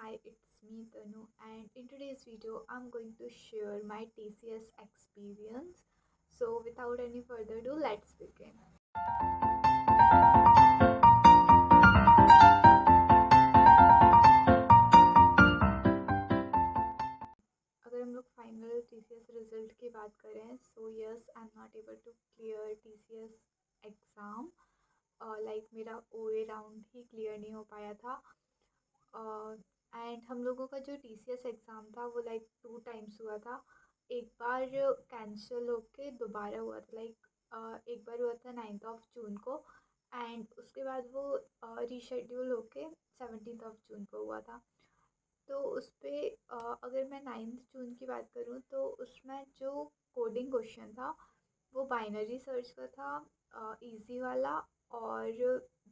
Hi, it's me Tanu, and in today's video, I'm going to share my TCS experience. So, without any further ado, let's begin. अगर हम लोग final TCS result की बात करें, so yes I am not able to clear TCS exam. Like मेरा OA round ही clear नहीं हो पाया था। एंड हम लोगों का जो TCS एग्ज़ाम था वो लाइक 2 टाइम्स हुआ था। एक बार कैंसिल होके दोबारा हुआ था, लाइक एक बार हुआ था 9 जून को, एंड उसके बाद वो रीशेड्यूल होके 17 जून को हुआ था। तो उस पर अगर मैं 9 जून की बात करूँ तो उसमें जो कोडिंग क्वेश्चन था वो बाइनरी सर्च का था, इजी वाला। और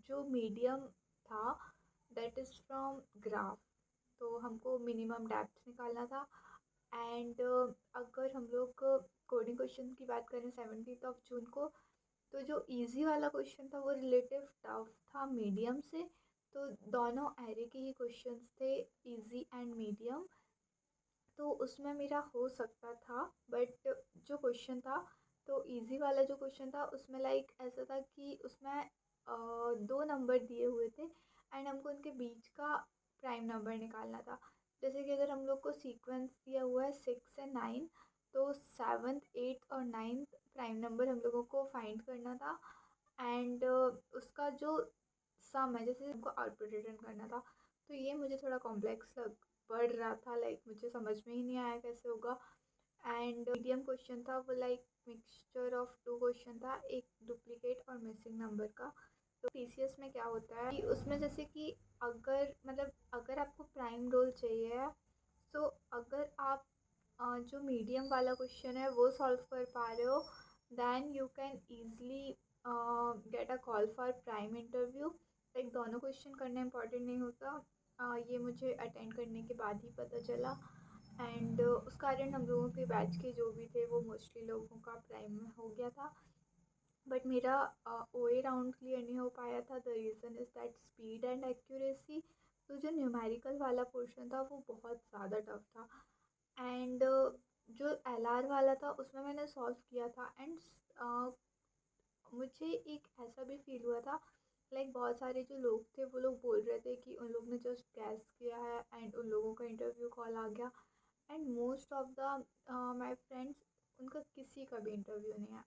जो मीडियम था दैट इज़ फ्रॉम ग्राफ, तो हमको मिनिमम डेप्थ निकालना था। एंड अगर हम लोग कोडिंग क्वेश्चन की बात करें 17 जून को, तो जो इजी वाला क्वेश्चन था वो रिलेटिव टफ था मीडियम से। तो दोनों एरे के ही क्वेश्चंस थे, इजी एंड मीडियम। तो उसमें मेरा हो सकता था, बट जो क्वेश्चन था, तो इजी वाला जो क्वेश्चन था उसमें लाइक ऐसा था कि उसमें 2 नंबर दिए हुए थे एंड हमको उनके बीच का प्राइम नंबर निकालना था। जैसे कि अगर हम लोग को सीक्वेंस दिया हुआ है 6 से 9, तो 7th 8th और 9th प्राइम नंबर हम लोगों को फाइंड करना था। एंड उसका जो सम है, जैसे हमको आउटपुट रिटर्न करना था। तो ये मुझे थोड़ा कॉम्प्लेक्स लग पढ़ रहा था, लाइक मुझे समझ में ही नहीं आया कैसे होगा। एंड मीडियम क्वेश्चन था वो लाइक मिक्सचर ऑफ 2 क्वेश्चन था, एक डुप्लीकेट और मिसिंग नंबर का। तो TCS में क्या होता है कि उसमें जैसे कि अगर आपको प्राइम रोल चाहिए, सो अगर आप जो मीडियम वाला क्वेश्चन है वो सॉल्व कर पा रहे हो, then you can easily get a call for prime interview. Like दोनों क्वेश्चन करना इम्पोर्टेंट नहीं होता। ये मुझे अटेंड करने के बाद ही पता चला। एंड उस कारण हम लोगों के बैच के जो भी थे वो मोस्टली लोगों का प्राइम में हो गया था। बट मेरा OA राउंड क्लियर नहीं हो पाया था। The reason is that speed and accuracy. तो जो न्यूमेरिकल वाला पोर्शन था वो बहुत ज़्यादा टफ था। एंड जो LR वाला था उसमें मैंने सॉल्व किया था। एंड मुझे एक ऐसा भी फील हुआ था, लाइक बहुत सारे जो लोग थे वो लोग बोल रहे थे कि उन लोग ने जस्ट गैस किया है एंड उन लोगों का इंटरव्यू कॉल आ गया। And most of the my friends, उनका किसी का भी इंटरव्यू नहीं आया,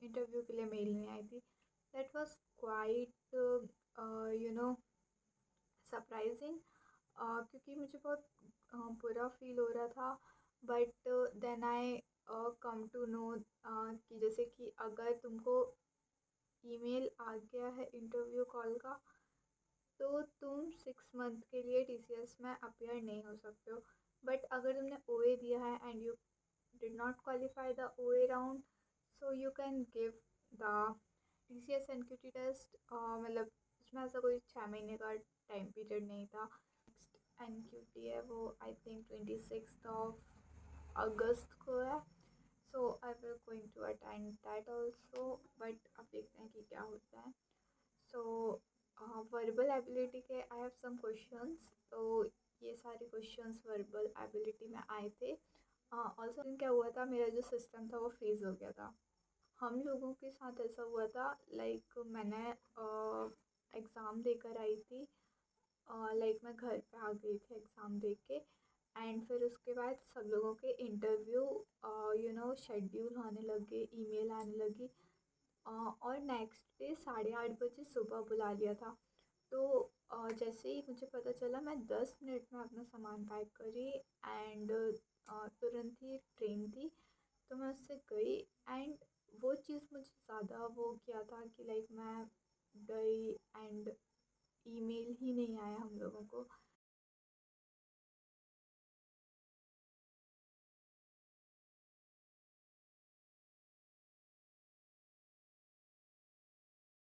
इंटरव्यू के लिए मेल नहीं आई थी। दैट वाज क्वाइट सरप्राइजिंग, क्योंकि मुझे बहुत बुरा फील हो रहा था। But then I come to know कि जैसे कि अगर तुमको ईमेल आ गया है इंटरव्यू कॉल का, तो तुम 6 मंथ के लिए TCS में अपेयर नहीं हो सकते हो। बट अगर तुमने OA दिया है and you did not qualify the OA round, so you can give the TCS NQT test. मतलब उसमें ऐसा कोई 6 महीने का टाइम पीरियड नहीं था। नेक्स्ट NQT है वो आई थिंक 26 अगस्त को है। So I will going to attend that also, but अब देखते हैं कि क्या होता है। सो वर्बल एबिलिटी के आई हैव सम क्वेश्चंस। तो ये सारे क्वेश्चंस वर्बल एबिलिटी में आए थे। ऑल्सो क्या हुआ था, मेरा जो सिस्टम था वो फ्रीज हो गया था। हम लोगों के साथ ऐसा हुआ था, लाइक मैंने एग्ज़ाम देकर आई थी। लाइक मैं घर पे आ गई थी एग्ज़ाम दे के। एंड फिर उसके बाद सब लोगों के इंटरव्यू शेड्यूल होने लगे, ईमेल आने लगी। और नेक्स्ट डे 8:30 बजे सुबह बुला लिया था। तो जैसे ही मुझे पता चला, मैं 10 मिनट में अपना सामान पैक करी एंड तुरंत ही ट्रेन थी, तो मैं उससे गई। एंड वो चीज़ मुझे ज़्यादा वो किया था कि लाइक मैं गई एंड ईमेल ही नहीं आया हम लोगों को।